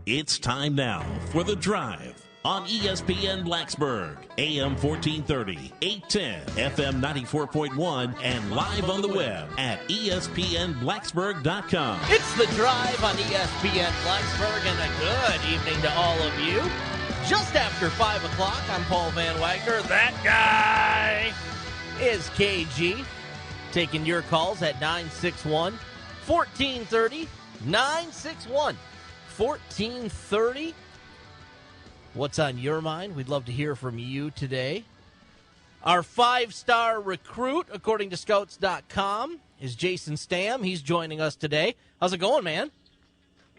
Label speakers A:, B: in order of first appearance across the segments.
A: It's time now for The Drive on ESPN Blacksburg, AM 1430, 810, FM 94.1, and live on the web at espnblacksburg.com.
B: It's The Drive on ESPN Blacksburg, and a good evening to all of you. Just after 5 o'clock, I'm Paul Van Wagoner. That guy is KG. Taking your calls at 961-1430. 961-1430. What's on your mind? We'd love to hear from you today. Our 5-star recruit, according to Scouts.com, is Jason Stamm. He's joining us today. How's it going, man?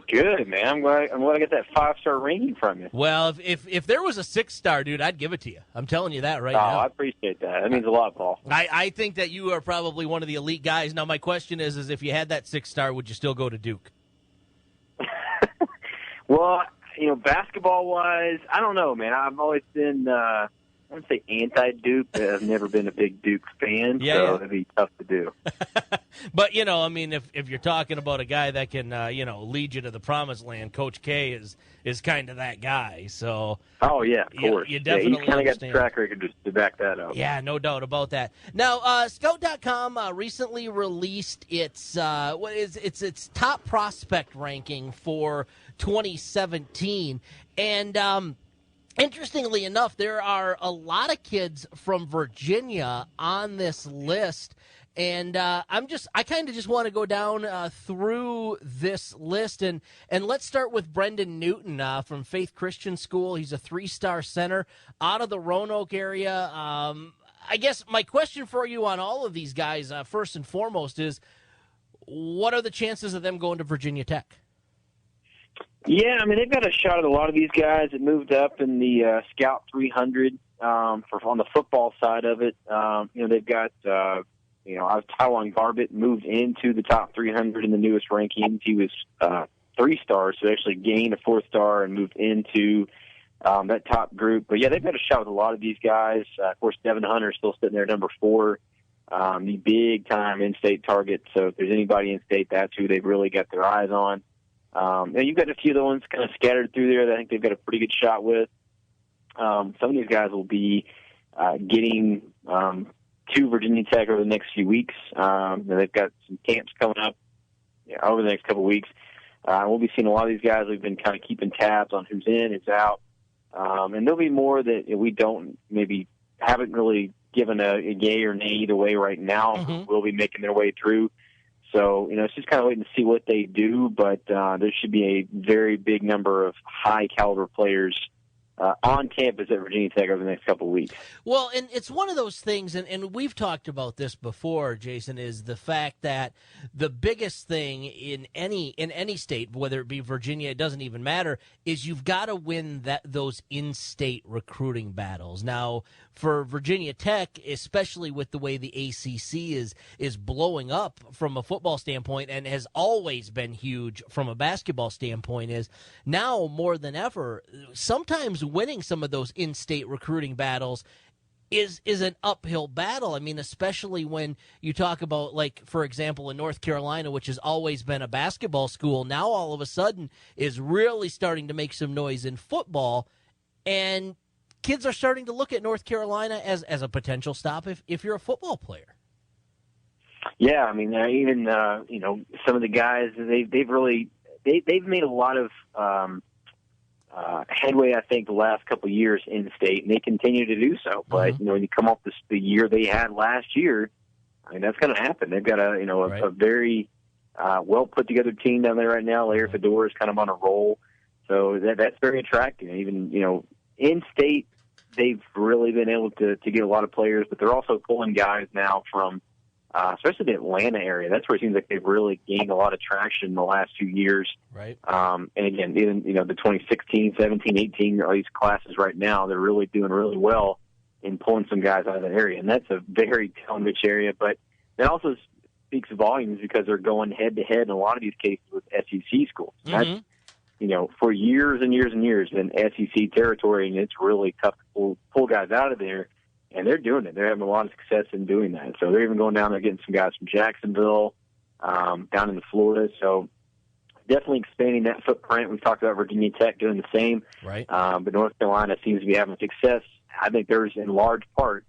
C: Good, man. I'm glad I got that 5-star ranking from you.
B: Well, if there was a 6-star, dude, I'd give it to you. I'm telling you that right now.
C: I appreciate that. That means a lot, Paul.
B: I think that you are probably one of the elite guys. Now, my question is if you had that 6-star, would you still go to Duke?
C: Well, basketball-wise, I don't know, man. I've always been, I wouldn't say anti-Duke, but I've never been a big Duke fan, so it'd be tough to do.
B: But, if you're talking about a guy that can, lead you to the promised land, Coach K is kind of that guy. So,
C: oh, yeah, of course.
B: You definitely
C: he's kind of got the track record to back that up.
B: Yeah, no doubt about that. Now, Scout.com recently released its top prospect ranking for 2017, and interestingly enough, there are a lot of kids from Virginia on this list, and I kind of just want to go down through this list, and let's start with Brendan Newton from Faith Christian School. He's a 3-star center out of the Roanoke area. I guess my question for you on all of these guys, first and foremost, is what are the chances of them going to Virginia Tech?
C: Yeah, they've got a shot at a lot of these guys that moved up in the Scout 300 on the football side of it. They've got, Tywon Garbett moved into the top 300 in the newest rankings. He was 3 stars, so they actually gained a 4th star and moved into that top group. But, yeah, they've got a shot with a lot of these guys. Of course, Devin Hunter is still sitting there at number 4, the big-time in-state target. So if there's anybody in-state, that's who they've really got their eyes on. And you've got a few of the ones kind of scattered through there that I think they've got a pretty good shot with. Some of these guys will be getting to Virginia Tech over the next few weeks. They've got some camps coming up over the next couple of weeks. We'll be seeing a lot of these guys. We've been kind of keeping tabs on who's in, who's out. And there'll be more that we haven't really given a yay or nay either way right now. Mm-hmm. We'll be making their way through. So, it's just kind of waiting to see what they do, but there should be a very big number of high-caliber players on campus at Virginia Tech over the next couple of weeks.
B: Well, and it's one of those things, and we've talked about this before, Jason, is the fact that the biggest thing in any state, whether it be Virginia, it doesn't even matter, is you've got to win those in-state recruiting battles. Now, for Virginia Tech, especially with the way the ACC is blowing up from a football standpoint and has always been huge from a basketball standpoint, is now more than ever, sometimes winning some of those in-state recruiting battles is an uphill battle. Especially when you talk about, like, for example, in North Carolina, which has always been a basketball school, now all of a sudden is really starting to make some noise in football, and kids are starting to look at North Carolina as a potential stop if you're a football player.
C: Yeah, even some of the guys, they've made a lot of headway, I think, the last couple of years in state, and they continue to do so. But when you come off the year they had last year, that's going to happen. They've got a very well put together team down there right now. Larry Fedora is kind of on a roll, so that's very attractive. Even in state, they've really been able to get a lot of players, but they're also pulling guys now from especially the Atlanta area. That's where it seems like they've really gained a lot of traction in the last few years.
B: Right.
C: And again, even the 2016, 17, 18, all these classes right now, they're really doing really well in pulling some guys out of that area. And that's a very talent-rich area, but that also speaks volumes because they're going head-to-head in a lot of these cases with SEC schools.
B: Mm-hmm.
C: That's, for years and years and years in SEC territory, and it's really tough to pull guys out of there. And they're doing it. They're having a lot of success in doing that. So they're even going down there getting some guys from Jacksonville, down in Florida. So definitely expanding that footprint. We've talked about Virginia Tech doing the same.
B: Right.
C: But North Carolina seems to be having success. I think there's in large part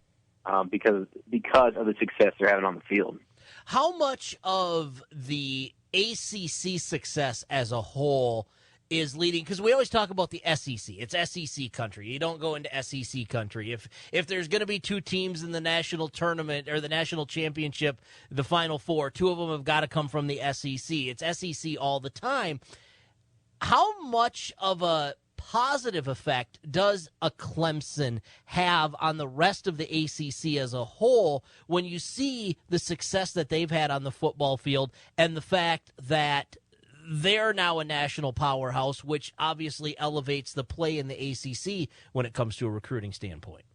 C: because of the success they're having on the field.
B: How much of the ACC success as a whole is leading, because we always talk about the SEC. It's SEC country. You don't go into SEC country. If there's going to be two teams in the national tournament or the national championship, the Final Four, two of them have got to come from the SEC. It's SEC all the time. How much of a positive effect does a Clemson have on the rest of the ACC as a whole when you see the success that they've had on the football field and the fact that they're now a national powerhouse, which obviously elevates the play in the ACC when it comes to a recruiting standpoint?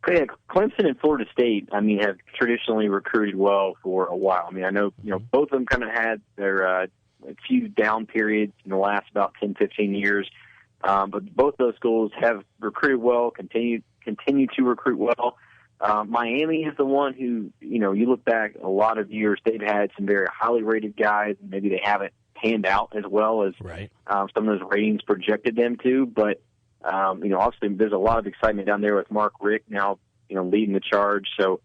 C: Yeah, Clemson and Florida State, have traditionally recruited well for a while. I know, both of them kind of had their a few down periods in the last about 10, 15 years. But both those schools have recruited well, continue to recruit well. Miami is the one who, you look back a lot of years, they've had some very highly rated guys, and maybe they haven't panned out as well as
B: right.
C: Some of those ratings projected them to. But, obviously there's a lot of excitement down there with Mark Richt now, leading the charge. So,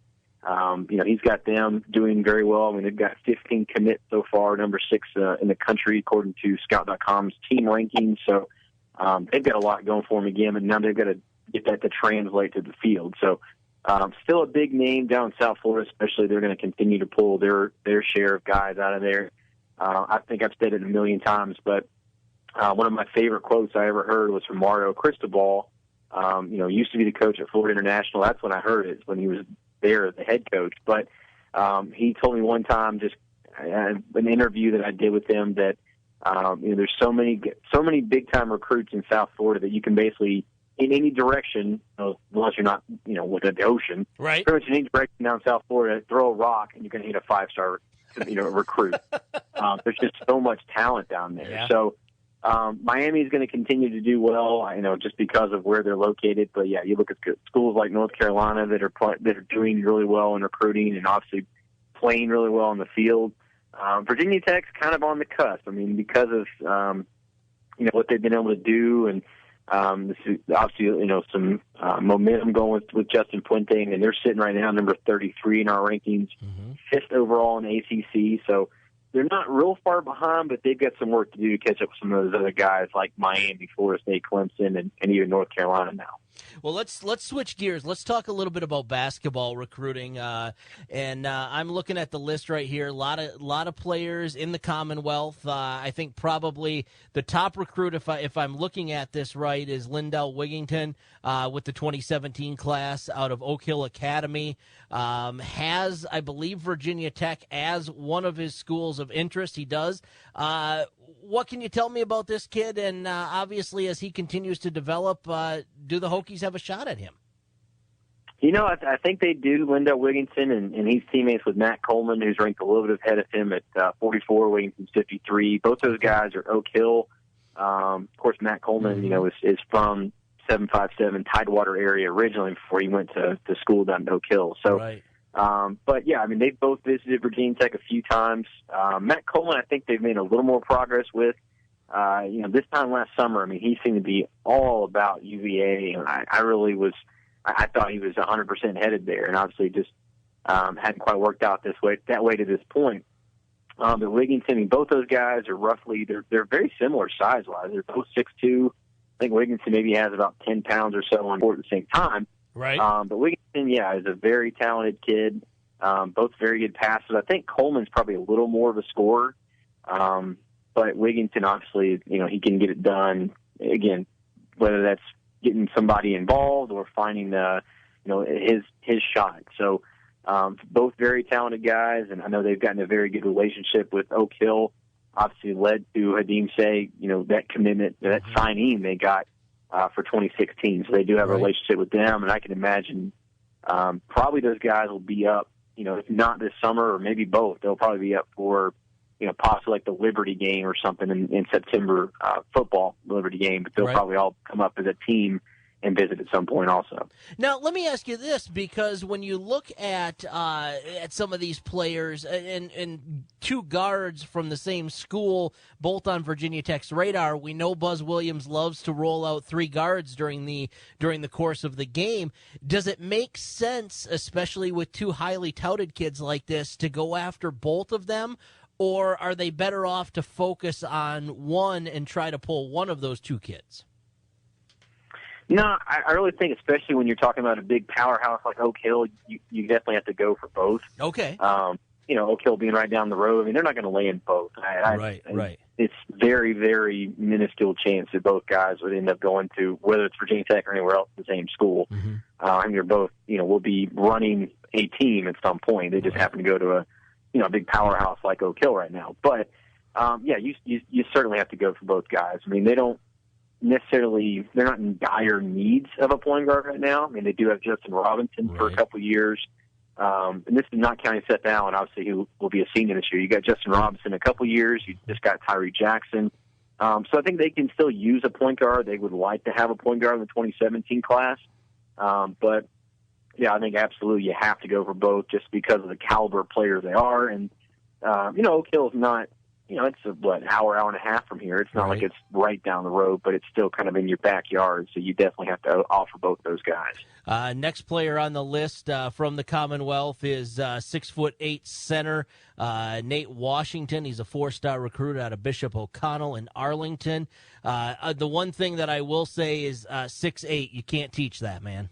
C: he's got them doing very well. They've got 15 commits so far, number 6 in the country, according to Scout.com's team rankings. So they've got a lot going for them again, and now they've got to get that to translate to the field. So still a big name down in South Florida, especially. They're going to continue to pull their share of guys out of there. I think I've said it a million times, but one of my favorite quotes I ever heard was from Mario Cristobal. Used to be the coach at Florida International. That's when I heard it, when he was there as the head coach. But he told me one time, just an interview that I did with him, that there's so many big time recruits in South Florida that you can basically, in any direction, unless you're not looking at the ocean,
B: right?
C: Pretty much in any direction down South Florida, throw a rock and you're going to hit a 5-star recruit. There's just so much talent down there.
B: Yeah.
C: So Miami is going to continue to do well, just because of where they're located. But yeah, you look at schools like North Carolina that are doing really well in recruiting and obviously playing really well on the field. Virginia Tech's kind of on the cusp. Because of what they've been able to do, and this is obviously some momentum going with Justin Puente, and they're sitting right now number 33 in our rankings, 5th overall in ACC. So they're not real far behind, but they've got some work to do to catch up with some of those other guys like Miami, Florida State, Clemson, and even North Carolina now.
B: Well, let's switch gears. Let's talk a little bit about basketball recruiting. And I'm looking at the list right here. A lot of players in the Commonwealth. I think probably the top recruit, if I'm looking at this right, is Lindell Wigington with the 2017 class out of Oak Hill Academy. Has, I believe, Virginia Tech as one of his schools of interest. He does. What can you tell me about this kid? And obviously, as he continues to develop, do the Hokies have a shot at him?
C: I think they do. Lindell Wigington, and he's teammates with Matt Coleman, who's ranked a little bit ahead of him at 44. Wigington's 53. Both those guys are Oak Hill. Of course, Matt Coleman, is from 757 Tidewater area originally before he went to school down in Oak Hill. So.
B: Right.
C: But yeah, they've both visited Virginia Tech a few times. Matt Coleman, I think they've made a little more progress with. This time last summer, he seemed to be all about UVA, and I really was. I thought he was 100% headed there, and obviously just hadn't quite worked out that way to this point. But Wigington, both those guys are roughly they're very similar size wise. They're both 6'2". I think Wigington maybe has about 10 pounds or so on board at the same time.
B: Right.
C: But Wigington, is a very talented kid. Both very good passes. I think Coleman's probably a little more of a scorer. But Wigington, obviously, he can get it done. Again, whether that's getting somebody involved or finding his shot. So both very talented guys, and I know they've gotten a very good relationship with Oak Hill. Obviously led to Hadim Say, that commitment, that signing they got for 2016. So they do have a relationship with them, and I can imagine probably those guys will be up, if not this summer or maybe both. They'll probably be up for, possibly like the Liberty game or something in September, football Liberty game, but they'll probably all come up as a team visit at some point also.
B: Now, let me ask you this, because when you look at some of these players and two guards from the same school, both on Virginia Tech's radar, we know Buzz Williams loves to roll out three guards during the course of the game. Does it make sense, especially with two highly touted kids like this, to go after both of them? Or are they better off to focus on one and try to pull one of those two kids?
C: No, I really think, especially when you're talking about a big powerhouse like Oak Hill, you definitely have to go for both.
B: Okay.
C: Oak Hill being right down the road, I mean, they're not going to lay in both.
B: Right.
C: It's very, very minuscule chance that both guys would end up going to, whether it's Virginia Tech or anywhere else, the same school.
B: Mm-hmm.
C: And they're both, will be running a team at some point. They just happen to go to a big powerhouse like Oak Hill right now. But, you certainly have to go for both guys. I mean, they don't necessarily, they're not in dire needs of a point guard right now. I mean, they do have Justin Robinson for a couple of years. And this is not counting Seth Allen, obviously, who will be a senior this year. You got Justin Robinson a couple of years. You just got Tyree Jackson. So I think they can still use a point guard. They would like to have a point guard in the 2017 class. But, I think absolutely you have to go for both just because of the caliber of players they are. And, Oak Hill is not, it's an hour and a half from here. It's not like it's right down the road, but it's still kind of in your backyard. So you definitely have to offer both those guys.
B: Next player on the list from the Commonwealth is 6'8" center Nate Washington. He's a 4-star recruit out of Bishop O'Connell in Arlington. The one thing that I will say is 6'8". You can't teach that, man.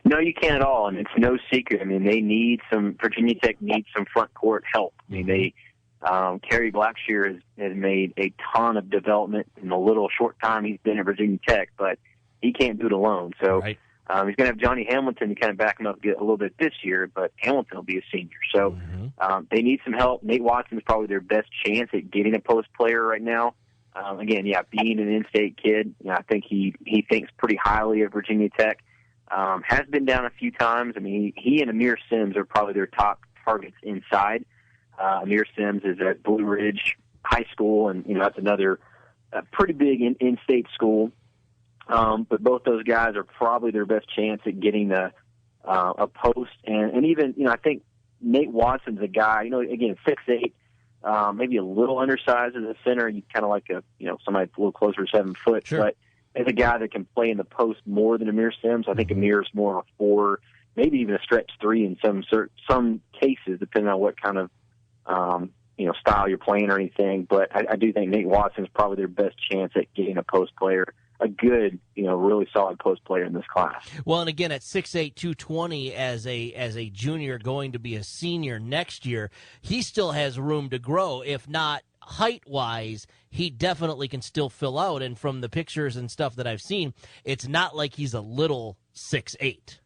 C: No, you can't at all, and it's no secret. I mean, Virginia Tech needs some front court help. I mean, Kerry Blackshear has made a ton of development in the little short time he's been at Virginia Tech, but he can't do it alone. So he's going to have Johnny Hamilton to kind of back him up a little bit this year, but Hamilton will be a senior. So they need some help. Nate Watson is probably their best chance at getting a post player right now. Being an in-state kid, I think he thinks pretty highly of Virginia Tech. Has been down a few times. I mean, he and Amir Sims are probably their top targets inside. Amir Sims is at Blue Ridge High School, and that's another pretty big in-state school. But both those guys are probably their best chance at getting a post. And even I think Nate Watson's a guy. Again, 6'8", maybe a little undersized as a center. You kind of like somebody a little closer to 7 foot,
B: sure.
C: But as a guy that can play in the post more than Amir Sims, I think Amir's more of a 4, maybe even a stretch 3 in some cases, depending on what kind of style you're playing or anything. But I do think Nate Watson is probably their best chance at getting a post player, a good, really solid post player in this class.
B: Well, and again, at 6'8", 220 as a junior going to be a senior next year, he still has room to grow. If not height-wise, he definitely can still fill out. And from the pictures and stuff that I've seen, it's not like he's a little 6'8".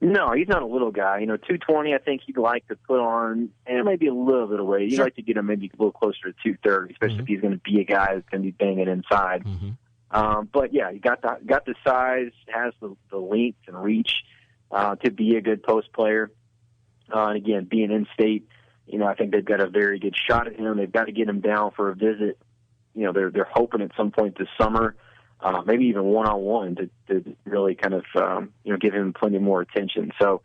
C: No, he's not a little guy. 220, I think he'd like to put on, and maybe a little bit of weight. You'd like to get him maybe a little closer to 230, especially if he's going to be a guy that's going to be banging inside. But yeah, he got the size, has the length and reach to be a good post player. And again, being in state, I think they've got a very good shot at him. They've got to get him down for a visit. They're hoping at some point this summer. Maybe even one-on-one to really kind of, give him plenty more attention. So,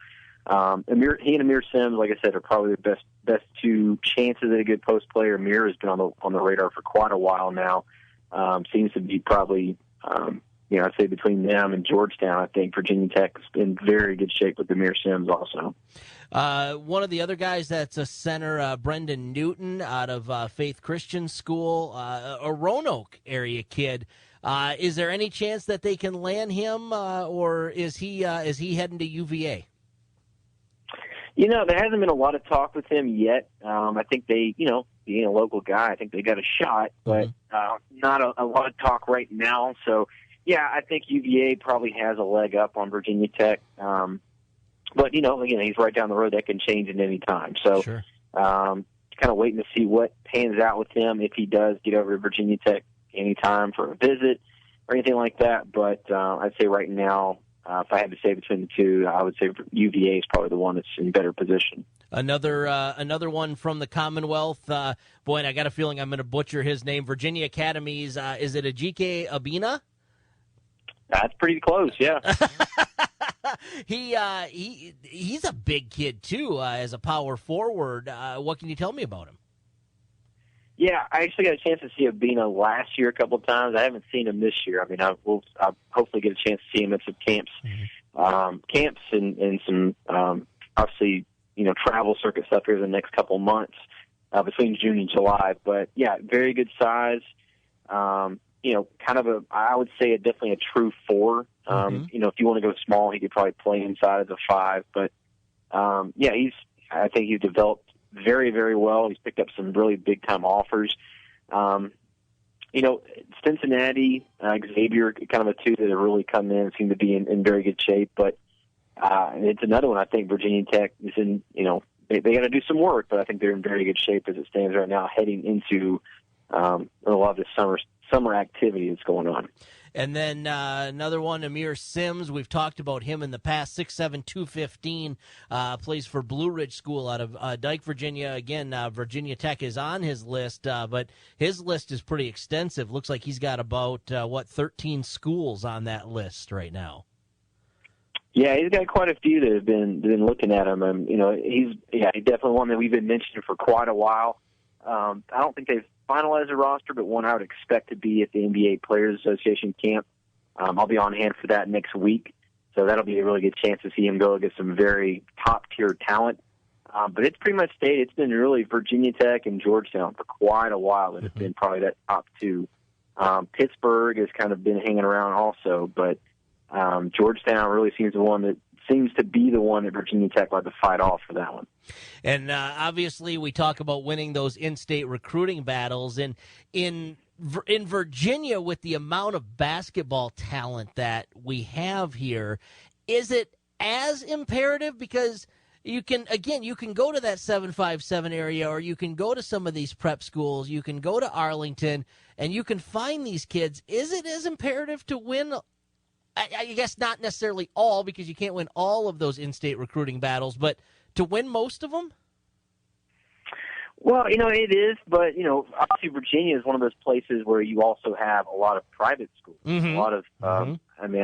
C: he and Amir Sims, like I said, are probably the best two chances at a good post player. Amir has been on the radar for quite a while now. Seems to be probably, I'd say between them and Georgetown, I think Virginia Tech is in very good shape with Amir Sims also.
B: One of the other guys that's a center, Brendan Newton out of Faith Christian School, a Roanoke area kid. Is there any chance that they can land him, or is he heading to UVA?
C: There hasn't been a lot of talk with him yet. I think they, being a local guy, I think they got a shot, but not a lot of talk right now. So, yeah, I think UVA probably has a leg up on Virginia Tech. But, again, he's right down the road. That can change at any time. So,
B: sure.
C: Kind of waiting to see what pans out with him if he does get over to Virginia Tech anytime for a visit or anything like that. But I'd say right now, if I had to say between the two, I would say UVA is probably the one that's in better position.
B: Another one from the Commonwealth. Boy, and I got a feeling I'm going to butcher his name. Virginia Academy's, is it Ajike Abina?
C: That's pretty close, yeah.
B: He's a big kid, too, as a power forward. What can you tell me about him?
C: Yeah, I actually got a chance to see Abina last year a couple of times. I haven't seen him this year. I mean, I'll hopefully get a chance to see him at some camps, and some obviously travel circuit stuff here in the next couple of months between June and July. But yeah, very good size. Kind of I would say definitely a true 4. If you want to go small, he could probably play inside as a 5. But I think he's developed very, very well. He's picked up some really big-time offers. Cincinnati, Xavier, kind of a 2 that have really come in, seem to be in very good shape. But it's another one I think Virginia Tech is in, they got to do some work, but I think they're in very good shape as it stands right now, heading into a lot of the summer activity that's going on.
B: And then another one, Amir Sims. We've talked about him in the past. 6'7", 215, plays for Blue Ridge School out of Dike, Virginia. Again, Virginia Tech is on his list, but his list is pretty extensive. Looks like he's got about 13 schools on that list right now.
C: Yeah, he's got quite a few that have been looking at him. And he's definitely one that we've been mentioning for quite a while. I don't think they've finalized a roster, but one I would expect to be at the NBA Players Association camp. I'll be on hand for that next week, so that'll be a really good chance to see him go against some very top-tier talent. But it's pretty much stayed. It's been really Virginia Tech and Georgetown for quite a while that have been probably that top 2. Pittsburgh has kind of been hanging around also, but Georgetown really seems to be the one that Virginia Tech will have to fight off for that one.
B: And obviously we talk about winning those in-state recruiting battles. And in Virginia, with the amount of basketball talent that we have here, is it as imperative? Because you can go to that 757 area, or you can go to some of these prep schools, you can go to Arlington, and you can find these kids. Is it as imperative to win? I guess not necessarily all, because you can't win all of those in-state recruiting battles, but to win most of them?
C: Well, it is, but, obviously Virginia is one of those places where you also have a lot of private schools. A lot of, I'm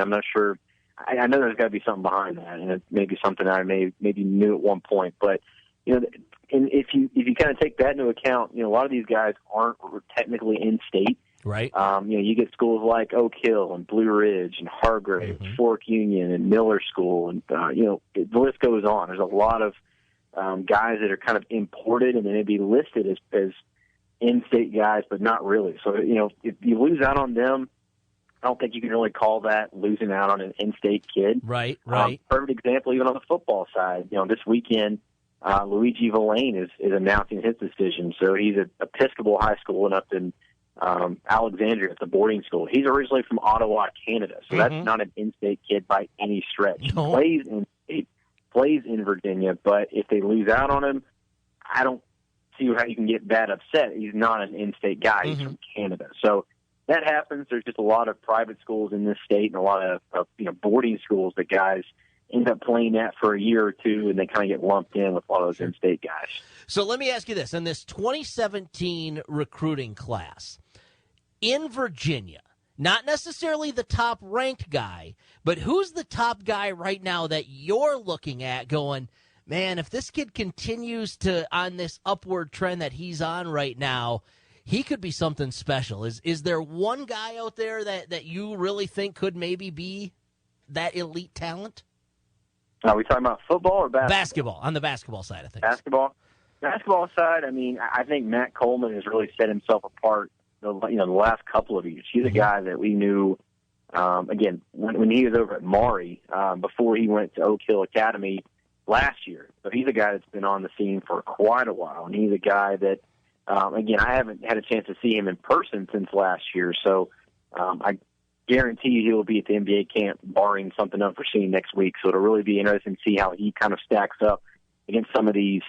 C: not sure. I know there's got to be something behind that, and it may be something I maybe knew at one point. But, and if you kind of take that into account, a lot of these guys aren't technically in-state.
B: Right.
C: You get schools like Oak Hill and Blue Ridge and Hargrave, Fork Union and Miller School, and the list goes on. There's a lot of guys that are kind of imported, and then they'd be listed as in-state guys, but not really. So if you lose out on them, I don't think you can really call that losing out on an in-state kid.
B: Right.
C: Perfect example, even on the football side. This weekend, Luigi Villain is announcing his decision. So he's at Episcopal High School and up in Alexandria at the boarding school. He's originally from Ottawa, Canada, so that's not an in-state kid by any stretch.
B: No.
C: He plays in Virginia, but if they lose out on him, I don't see how you can get that upset. He's not an in-state guy. He's from Canada. So that happens. There's just a lot of private schools in this state and a lot of boarding schools that guys end up playing at for a year or two, and they kind of get lumped in with a lot of those in-state guys.
B: So let me ask you this. In this 2017 recruiting class, in Virginia, not necessarily the top-ranked guy, but who's the top guy right now that you're looking at going, man, if this kid continues on this upward trend that he's on right now, he could be something special? Is there one guy out there that you really think could maybe be that elite talent?
C: Are we talking about football or basketball?
B: Basketball, on the basketball side of things.
C: Basketball side, I think Matt Coleman has really set himself apart the last couple of years. He's a guy that we knew, again, when he was over at Maury, before he went to Oak Hill Academy last year. So he's a guy that's been on the scene for quite a while, and he's a guy that, again, I haven't had a chance to see him in person since last year, so I guarantee you he will be at the NBA camp, barring something unforeseen next week. So it'll really be interesting to see how he kind of stacks up against some of these,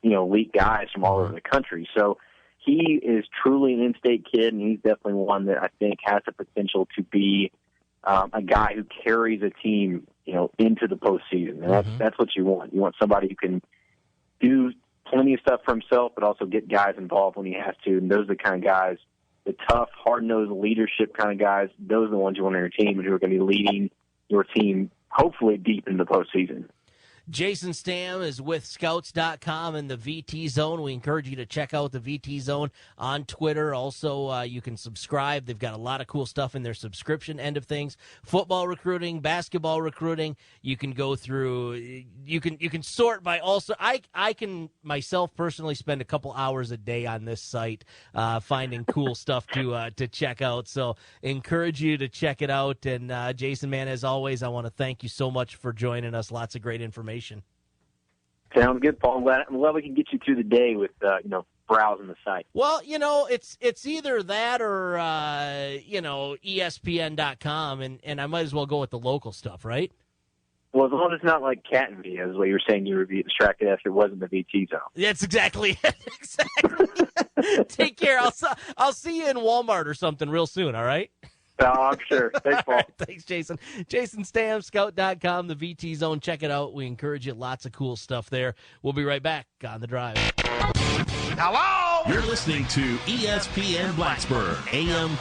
C: elite guys from all over the country. So he is truly an in-state kid, and he's definitely one that I think has the potential to be a guy who carries a team, into the postseason. And that's what you want. You want somebody who can do plenty of stuff for himself, but also get guys involved when he has to. And those are the kind of guys the tough, hard-nosed leadership kind of guys, those are the ones you want on your team and who are going to be leading your team hopefully deep into the postseason.
B: Jason Stamm is with Scouts.com and the VT Zone. We encourage you to check out the VT Zone on Twitter. Also, you can subscribe. They've got a lot of cool stuff in their subscription end of things. Football recruiting, basketball recruiting. You can go through. You can sort by also. I can myself personally spend a couple hours a day on this site finding cool stuff to check out. So encourage you to check it out. And Jason, man, as always, I want to thank you so much for joining us. Lots of great information.
C: Sounds good, Paul. I'm glad we can get you through the day with browsing the site.
B: Well, it's either that or ESPN.com, and I might as well go with the local stuff, right?
C: Well, as long as it's not like cat videos, what you were saying, you would be distracted if it wasn't the VT Zone.
B: That's exactly it. Exactly. Take care. I'll see you in Walmart or something real soon. All right.
C: Oh, I'm sure. Thanks, Paul.
B: Right, thanks, Jason. Jason Stamm, Scout.com, the VT Zone. Check it out. We encourage you. Lots of cool stuff there. We'll be right back on The Drive.
A: Hello! You're listening to ESPN Blacksburg, AM